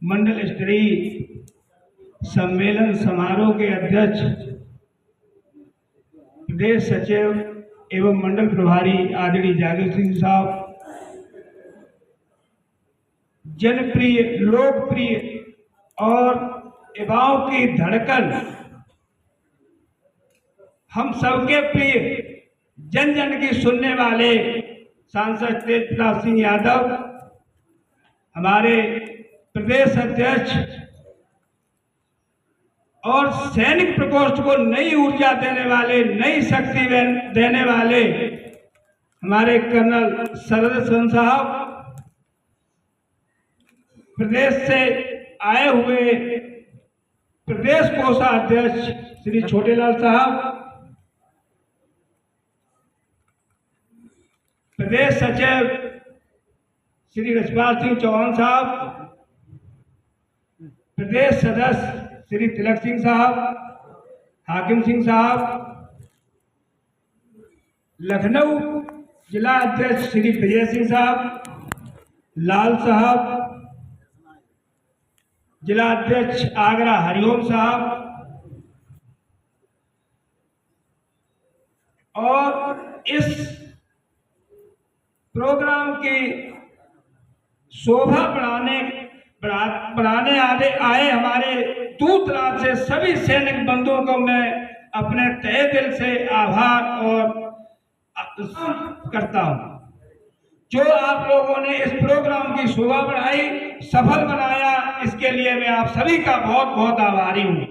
मंडल स्तरीय सम्मेलन समारोह के अध्यक्ष प्रदेश सचिव एवं मंडल प्रभारी आदरणीय जागीर सिंह साहब, जनप्रिय, लोकप्रिय और युवाओं की धड़कन, हम सबके प्रिय, जन जन की सुनने वाले सांसद तेज प्रताप सिंह यादव, हमारे प्रदेश अध्यक्ष और सैनिक प्रकोष्ठ को नई ऊर्जा देने वाले, नई शक्ति देने वाले हमारे कर्नल सरदसन साहब, प्रदेश से आए हुए प्रदेश कोषाध्यक्ष श्री छोटेलाल साहब, प्रदेश सचिव श्री रजपाल सिंह चौहान साहब, प्रदेश सदस्य श्री तिलक सिंह साहब, हाकिम सिंह साहब, लखनऊ जिला अध्यक्ष श्री विजय सिंह साहब, लाल साहब, जिला अध्यक्ष आगरा हरिओम साहब, और इस प्रोग्राम की शोभा बढ़ाने आए हमारे दूर दराज से सभी सैनिक बंधुओं को मैं अपने तहे दिल से आभार और करता हूं। जो आप लोगों ने इस प्रोग्राम की शोभा बढ़ाई, सफल बनाया, इसके लिए मैं आप सभी का बहुत बहुत आभारी हूं।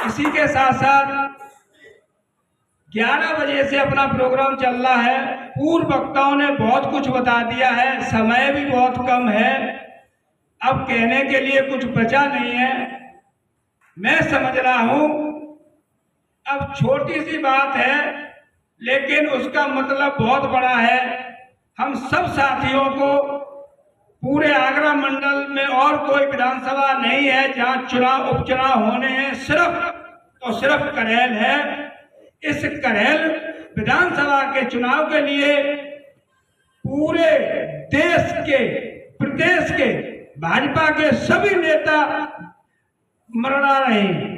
इसी के साथ साथ 11 बजे से अपना प्रोग्राम चल रहा है। पूर्व वक्ताओं ने बहुत कुछ बता दिया है, समय भी बहुत कम है, अब कहने के लिए कुछ बचा नहीं है। मैं समझ रहा हूं अब छोटी सी बात है, लेकिन उसका मतलब बहुत बड़ा है। हम सब साथियों को, पूरे आगरा मंडल में और कोई विधानसभा नहीं है जहां चुनाव उपचुनाव होने हैं, सिर्फ और सिर्फ करेल है। इस करेल विधानसभा के चुनाव के लिए पूरे देश के, प्रदेश के भाजपा के सभी नेता मरना रहे हैं।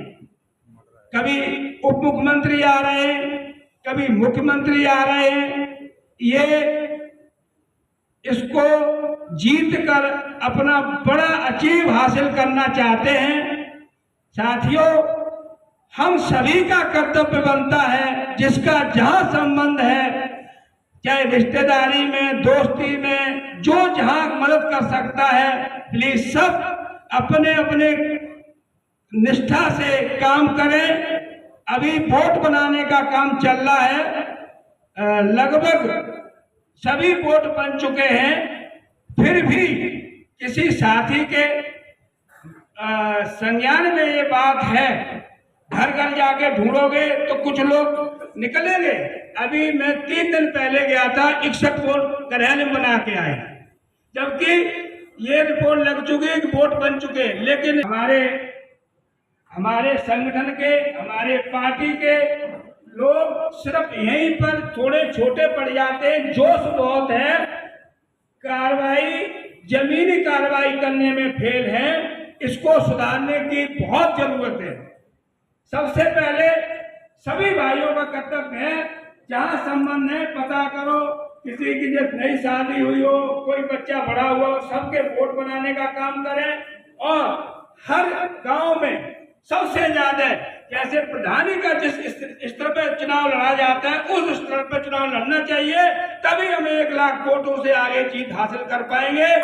कभी उप मुख्यमंत्री आ रहे हैं, कभी मुख्यमंत्री आ रहे हैं। ये इसको जीत कर अपना बड़ा अचीव हासिल करना चाहते हैं। साथियों, हम सभी का कर्तव्य बनता है, जिसका जहां संबंध है, चाहे रिश्तेदारी में, दोस्ती में, जो जहां मदद कर सकता है, प्लीज सब अपने अपने निष्ठा से काम करें। अभी वोट बनाने का काम चल रहा है, लगभग सभी वोट बन चुके हैं। फिर भी किसी साथी के संज्ञान में ये बात है, घर घर जाके ढूंढोगे तो कुछ लोग निकलेंगे। अभी मैं 3 दिन पहले गया था, 61 वोट करेल में बना के आए, जबकि ये रिपोर्ट लग चुकी है कि वोट बन चुके। लेकिन हमारे संगठन के, हमारे पार्टी के लोग सिर्फ यहीं पर थोड़े छोटे पड़ जाते हैं। जोश बहुत है, कार्रवाई, जमीनी कार्रवाई करने में फेल है। इसको सुधारने की बहुत जरूरत है। सबसे पहले सभी भाइयों का कर्तव्य है, जहां संबंध है पता करो। किसी की जब नई शादी हुई हो, कोई बच्चा बड़ा हुआ हो, सबके वोट बनाने का काम करें। और हर गांव में सबसे ज्यादा, जैसे प्रधानी का जिस स्तर पर चुनाव लड़ा जाता है, उस स्तर पर चुनाव लड़ना चाहिए। तभी हम 1 लाख वोटों से आगे जीत हासिल कर पाएंगे।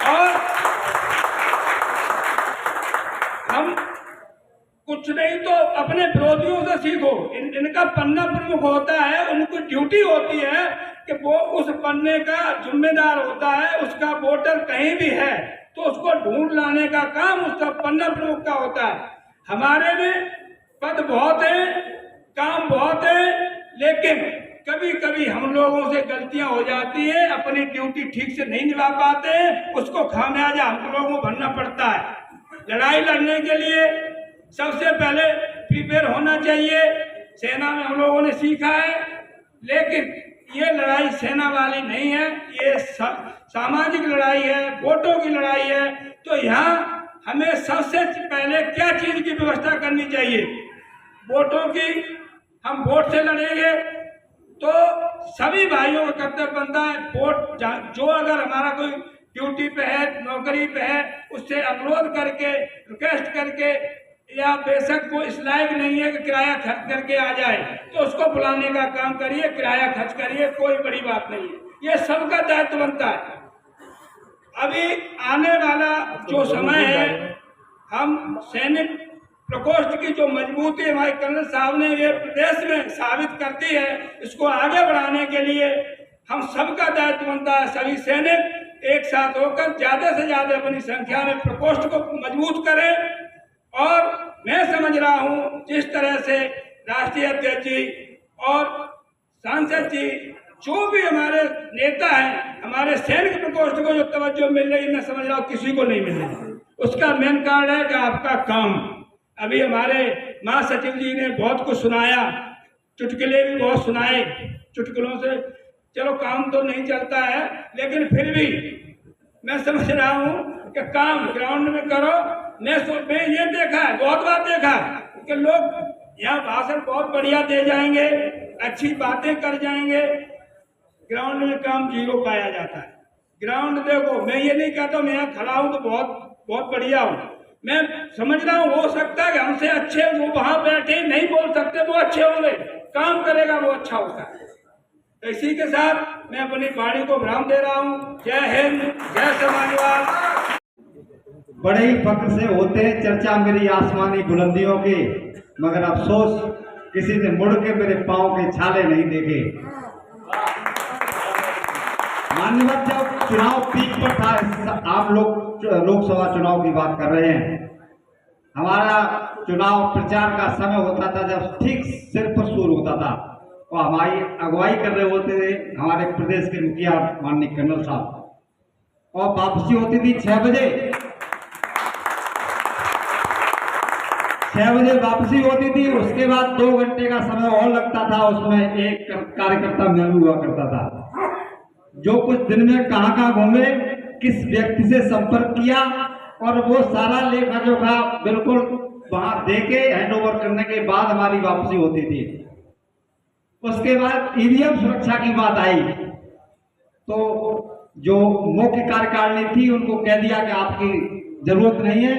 और हम कुछ नहीं तो अपने विरोधियों से सीखो। इनका पन्ना प्रमुख होता है, उनको ड्यूटी होती है कि वो उस पन्ने का जिम्मेदार होता है। उसका वोटर कहीं भी है तो उसको ढूंढ लाने का काम उसका पन्ना प्रमुख का होता है। हमारे में पद बहुत है, काम बहुत है, लेकिन कभी कभी हम लोगों से गलतियां हो जाती है, अपनी ड्यूटी ठीक से नहीं निभा पाते हैं, उसको खामियाजा हम लोगों को भरना पड़ता है। लड़ाई लड़ने के लिए सबसे पहले प्रिपेयर होना चाहिए। सेना में हम लोगों ने सीखा है, लेकिन ये लड़ाई सेना वाली नहीं है, ये सामाजिक लड़ाई है, वोटों की लड़ाई है। तो यहाँ हमें सबसे पहले क्या चीज की व्यवस्था करनी चाहिए? वोटों की। हम वोट से लड़ेंगे तो सभी भाइयों का कर्तव्य बनता है वोट, जो अगर हमारा कोई ड्यूटी पे है, नौकरी पे है, उससे अनुरोध करके, रिक्वेस्ट करके, या बेशक वो इस लायक नहीं है कि किराया खर्च करके आ जाए, तो उसको बुलाने का काम करिए, किराया खर्च करिए, कोई बड़ी बात नहीं है। ये सबका दायित्व बनता है। अभी आने वाला जो समय है, हम सैनिक प्रकोष्ठ की जो मजबूती हमारे कर्नल साहब ने ये प्रदेश में साबित कर दी है, इसको आगे बढ़ाने के लिए हम सबका दायित्व बनता है। सभी सैनिक एक साथ होकर ज्यादा से ज्यादा अपनी संख्या में प्रकोष्ठ को मजबूत करें। और मैं समझ रहा हूं जिस तरह से राष्ट्रीय अध्यक्ष जी और सांसद जी, जो भी हमारे नेता हैं, हमारे सैनिक प्रकोष्ठ को जो तवज्जो मिल रही है, मैं समझ रहा हूँ किसी को नहीं मिल रही। उसका मेन कारण है कि आपका काम। अभी हमारे महासचिव जी ने बहुत कुछ सुनाया, चुटकुले भी बहुत सुनाए। चुटकुलों से चलो काम तो नहीं चलता है, लेकिन फिर भी मैं समझ रहा हूँ कि काम ग्राउंड में करो। मैं ये देखा है, बहुत बार देखा है कि लोग यहाँ भाषण बहुत बढ़िया दे जाएंगे, अच्छी बातें कर जाएंगे, ग्राउंड में काम जीरो पाया जाता है। ग्राउंड देखो, मैं ये नहीं कहता मैं यहाँ खड़ा हूँ तो बहुत बढ़िया हूँ। मैं समझ रहा हूँ हो सकता है कि हमसे अच्छे वो वहां बैठे नहीं बोल सकते, वो अच्छे होंगे, काम करेगा वो अच्छा होता है। तो इसी के साथ मैं अपनी वाणी को विराम दे रहा हूँ। जय हिंद, जय समाजवाद। बड़े ही फख्र से होते हैं चर्चा मेरी आसमानी बुलंदियों की, मगर अफसोस किसी ने मुड़ के मेरे पांव के छाले नहीं देखे। मान्यवर, जब चुनाव पीक पर था, आप लोग लोकसभा चुनाव की बात कर रहे हैं, हमारा चुनाव प्रचार का समय होता था जब ठीक सिर पर सूर होता था, और हमारी अगुवाई कर रहे होते थे हमारे प्रदेश के मुखिया माननीय कर्नल साहब, और वापसी होती थी 6 बजे। 6 बजे वापसी होती थी। उसके बाद 2 घंटे का समय और लगता था, उसमें एक कार्यकर्ता मेनू हुआ करता था, जो कुछ दिन में कहाँ घूमे, किस व्यक्ति से संपर्क किया, और वो सारा लेखा जोखा बिल्कुल वहां देके हैंडओवर करने के बाद हमारी वापसी होती थी। उसके बाद ईवीएम सुरक्षा की बात आई तो जो मुख्य कार्यकारिणी थी उनको कह दिया कि आपकी जरूरत नहीं है,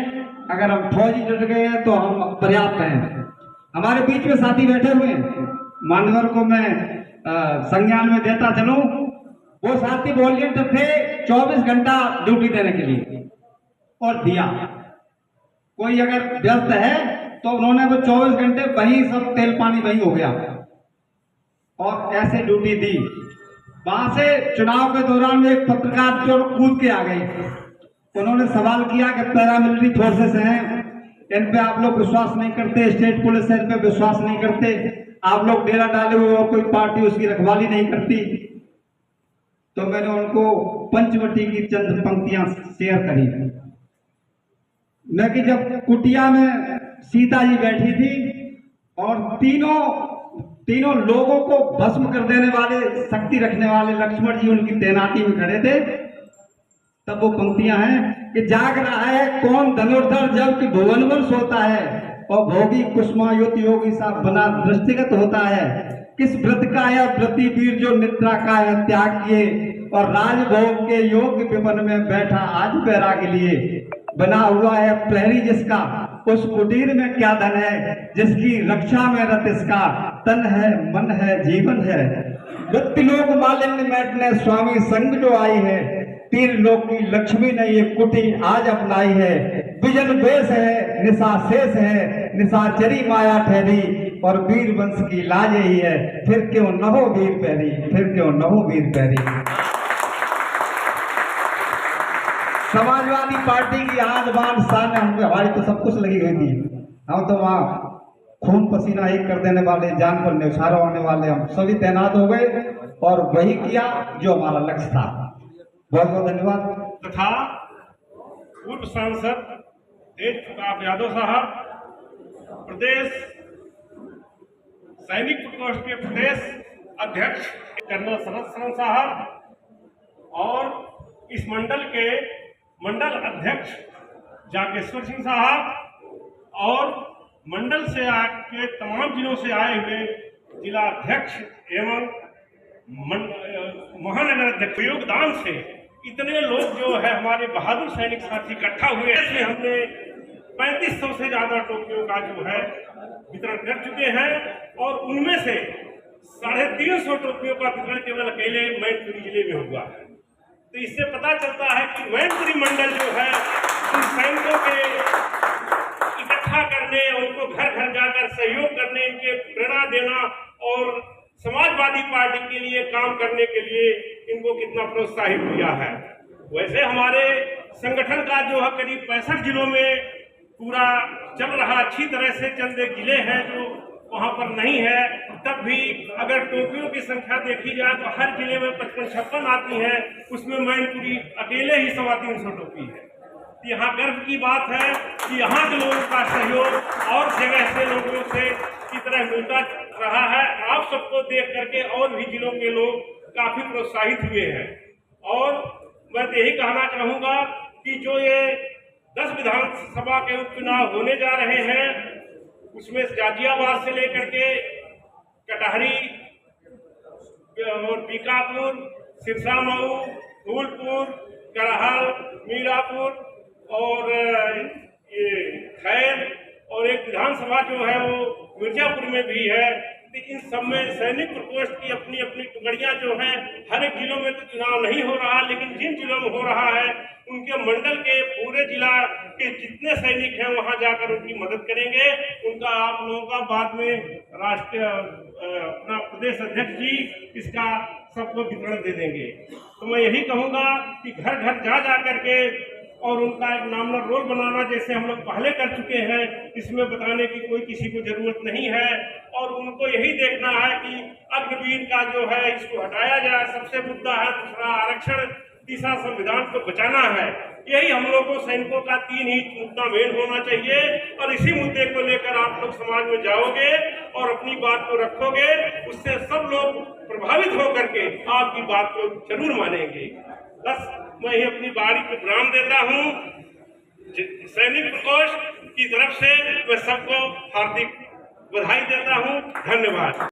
अगर हम फौजी जुट गए हैं तो हम पर्याप्त हैं। हमारे बीच में साथी बैठे हुए हैं, मान्यवर को मैं संज्ञान में देता चलूं, वो साथी वॉलंटियर थे 24 घंटा ड्यूटी देने के लिए, और दिया। कोई अगर व्यस्त है तो उन्होंने वो 24 घंटे वहीं, सब तेल पानी वहीं हो गया, और ऐसे ड्यूटी दी। वहां से चुनाव के दौरान एक पत्रकार जो कूद के आ गए, उन्होंने सवाल किया कि पैरामिलिट्री फोर्सेस हैं, इन पे आप लोग विश्वास नहीं करते, स्टेट पुलिस इन पे विश्वास नहीं करते, आप लोग डेरा डाले हुए और कोई पार्टी उसकी रखवाली नहीं करती। तो मैंने उनको पंचवटी की चंद पंक्तियां शेयर करी। मैं कि जब कुटिया में सीता जी बैठी थी और तीनों लोगों को भस्म कर देने वाले, शक्ति रखने वाले लक्ष्मण जी उनकी तैनाती में खड़े थे, तब वो पंक्तियां हैं कि जाग रहा है कौन धनुर्धर जब कि भुवनवर सोता है, और भोगी कुसुमायुत योगी सा बना दृष्टिगत होता है, किस व्रत का है व्रति वीर जो निद्रा का है त्याग किए, और राजभोग के योग्य विपन में बैठा आज बैराग लिए, बना हुआ है प्रहरी जिसका उस कुटीर में क्या धन है, जिसकी रक्षा में रत इसका तन है मन है जीवन है, मृत्युलोक मालिन्य मैटने स्वामी संग जो आई है, तीर लोक की लक्ष्मी ने ये कुटी आज अपनाई है, विजन बेस है निशा शेष है निशाचरी माया ठहरी, और वीर वंश की लाज यही है, फिर क्यों न हो वीर पैरी, फिर क्यों न हो वीर पैरी। समाजवादी पार्टी की आज बान शान हमारी तो सब कुछ लगी हुई थी, हम तो वहां खून पसीना एक कर देने वाले, जान पर न्यौछावर होने वाले हम सभी तैनात हो गए, और वही किया जो हमारा लक्ष्य था। बहुत बहुत धन्यवाद। तथा पूर्व सांसद तेज प्रताप यादव साहब, प्रदेश सैनिक प्रकोष्ठ के प्रदेश अध्यक्ष कर्नल शरद शरण साहब और इस मंडल के मंडल अध्यक्ष जागेश्वर सिंह साहब और मंडल से आके तमाम जिलों से आए हुए जिला अध्यक्ष एवं महानगर अध्यक्ष योगदान से इतने लोग जो है हमारे बहादुर सैनिक साथी इकट्ठा हुए। इसमें हमने 3500 से ज्यादा टोपियों का जो है वितरण कर चुके हैं और उनमें से 350 टोपियों का वितरण केवल अकेले मैनपुरी जिले में हुआ है। तो इससे पता चलता है कि मैनपुरी मंडल जो है उन सैनिकों के इकट्ठा करने, उनको घर घर जाकर सहयोग करने, इनके प्रेरणा देना और समाजवादी पार्टी के लिए काम करने के लिए इनको कितना प्रोत्साहित किया है। वैसे हमारे संगठन का जो है करीब 65 जिलों में पूरा चल रहा, अच्छी तरह से। चंद एक जिले हैं जो वहां पर नहीं है, तब भी अगर टोपियों की संख्या देखी जाए तो हर जिले में 55-56 आती है, उसमें मैनपुरी अकेले ही 350 टोपी है। यहाँ गर्व की बात है कि यहाँ के लोगों का सहयोग और जगह से लोगों से की तरह मिलता रहा है। आप सबको देख करके और भी जिलों के लोग काफी प्रोत्साहित हुए हैं। और मैं तो यही कहना चाहूंगा कि जो ये 10 विधानसभा के उपचुनाव होने जा रहे हैं, उसमें गाजियाबाद से लेकर के कटहरी और बीकापुर, सिरसा मऊ, फूलपुर, करहल, मीरापुर और ये खैर और एक विधानसभा जो है वो मिर्जापुर में भी है। तो इन सब में सैनिक प्रकोष्ठ की अपनी अपनी टुकड़ियां जो हैं, हर एक जिलों में तो चुनाव नहीं हो रहा, लेकिन जिन जिलों में हो रहा है उनके मंडल के पूरे जिला के जितने सैनिक हैं वहां जाकर उनकी मदद करेंगे। उनका आप लोगों का बाद में राष्ट्रीय अपना प्रदेश अध्यक्ष जी इसका सबको वितरण दे देंगे। तो मैं यही कहूंगा कि घर घर जा करके और उनका एक नामना रोल बनाना, जैसे हम लोग पहले कर चुके हैं, इसमें बताने की कोई किसी को जरूरत नहीं है। और उनको यही देखना है कि अग्निवीर का जो है इसको हटाया जाए, सबसे मुद्दा है। दूसरा आरक्षण, तीसरा संविधान को बचाना है। यही हम लोग को सैनिकों का 3 ही मुद्दा मेन होना चाहिए। और इसी मुद्दे को लेकर आप लोग समाज में जाओगे और अपनी बात को रखोगे, उससे सब लोग प्रभावित होकर के आपकी बात को जरूर मानेंगे। बस मैं ही अपनी बारी को विराम देता हूँ। सैनिक प्रकोष्ठ की तरफ से मैं सबको हार्दिक बधाई देता हूँ। धन्यवाद।